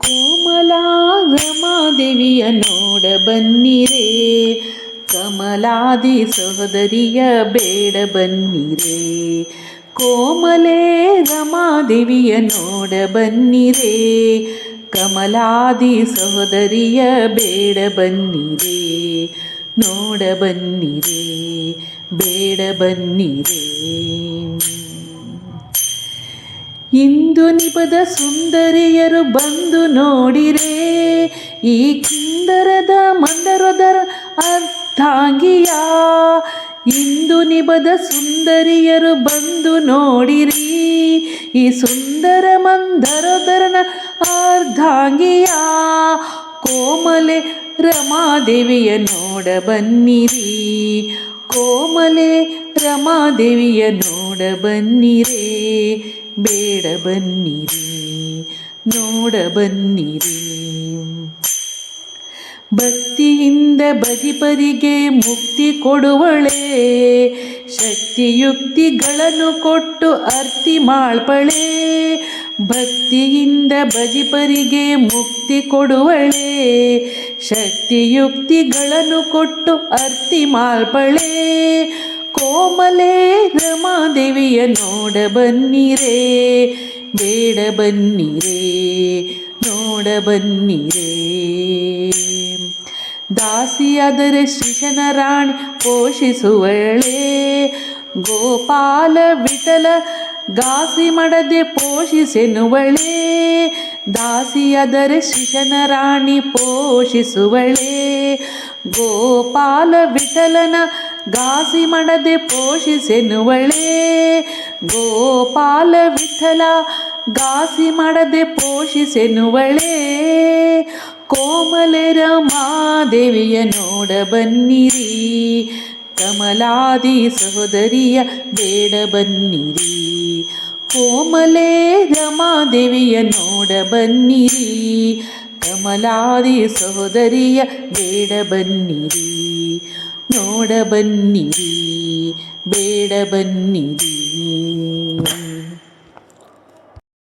ಕೋಮಲಾ ರಮಾದೇವಿಯ ನೋಡ ಬನ್ನಿರೇ, ಕಮಲಾದಿ ಸಹೋದರಿಯ ಬೇಡ ಬನ್ನಿರೇ. ಕೋಮಲೆ ರಮಾದೇವಿಯ ನೋಡ ಬನ್ನಿರೇ, ಕಮಲಾದಿ ಸಹೋದರಿಯ ಬೇಡ ಬನ್ನಿರೇ. ನೋಡ ಬನ್ನಿರೇ, ಬೇಡ ಬನ್ನಿರೇ. ಇಂದು ನಿಪದ ಸುಂದರಿಯರು ಬಂದು ನೋಡಿರೇ, ಈ ಕಿಂದರದ ಮಂದರದರ ಅರ್ಧಾಂಗಿಯ. ಇಂದು ನಿಪದ ಸುಂದರಿಯರು ಬಂದು ನೋಡಿರಿ, ಈ ಸುಂದರ ಮಂದರದರನ ಅರ್ಧಾಂಗಿಯ. ಕೋಮಲೆ ರಮಾದೇವಿಯ ನೋಡ ಬನ್ನಿರಿ, ಕೋಮಲೆ ರಮಾದೇವಿಯ ನೋಡ ಬನ್ನಿರೇ. ಬೇಡ ಬನ್ನಿರಿ, ನೋಡ ಬನ್ನಿರಿ. ಭಕ್ತಿಯಿಂದ ಭಜಿಪರಿಗೆ ಮುಕ್ತಿ ಕೊಡುವಳೆ, ಶಕ್ತಿಯುಕ್ತಿಗಳನ್ನು ಕೊಟ್ಟು ಅರ್ತಿ ಮಾಳ್ಪಳೆ. ಭಕ್ತಿಯಿಂದ ಭಜಿಪರಿಗೆ ಮುಕ್ತಿ ಕೊಡುವಳೆ, ಶಕ್ತಿಯುಕ್ತಿಗಳನ್ನು ಕೊಟ್ಟು ಅರ್ತಿ ಮಾಳ್ಪಳೆ. ಕೋಮಲೆ ರಮಾದೇವಿಯ ನೋಡ ಬನ್ನಿರೇ, ಬೇಡ ಬನ್ನಿರೇ. ನೋಡ ಬನ್ನಿರೇ. ದಾಸಿಯಾದರೆ ಶ್ರೀಶನ ರಾಣಿ ಪೋಷಿಸುವಳೆ, ಗೋಪಾಲ ವಿಠಲ ಗಾಸಿ ಮಾಡದೆ ಪೋಷಿಸೆನುವಳೆ. ದಾಸಿಯಾದರೆ ಶ್ರೀಶನ ರಾಣಿ ಪೋಷಿಸುವಳೆ, ಗೋಪಾಲ ವಿಠಲನ ಗಾಸಿ ಮಾಡದೆ ಪೋಷಿಸೆನುವಳೆ. ಗೋಪಾಲ ವಿಠಲ ಗಾಸಿ ಮಾಡದೆ ಪೋಷಿಸೆನುವಳೆ. ಕೋಮಲೆ ರಮಾದೇವಿಯ ನೋಡ ಬನ್ನಿರಿ, ಕಮಲಾದಿ ಸಹೋದರಿಯ ಬೇಡ ಬನ್ನಿರಿ. ಕೋಮಲೆ ರಮಾದೇವಿಯ ನೋಡ ಬನ್ನಿರಿ, ಕಮಲಾದಿ ಸಹೋದರಿಯ ಬೇಡ ಬನ್ನಿರಿ. ನೋಡ ಬನ್ನಿರಿ, ಬೇಡ ಬನ್ನಿರಿ.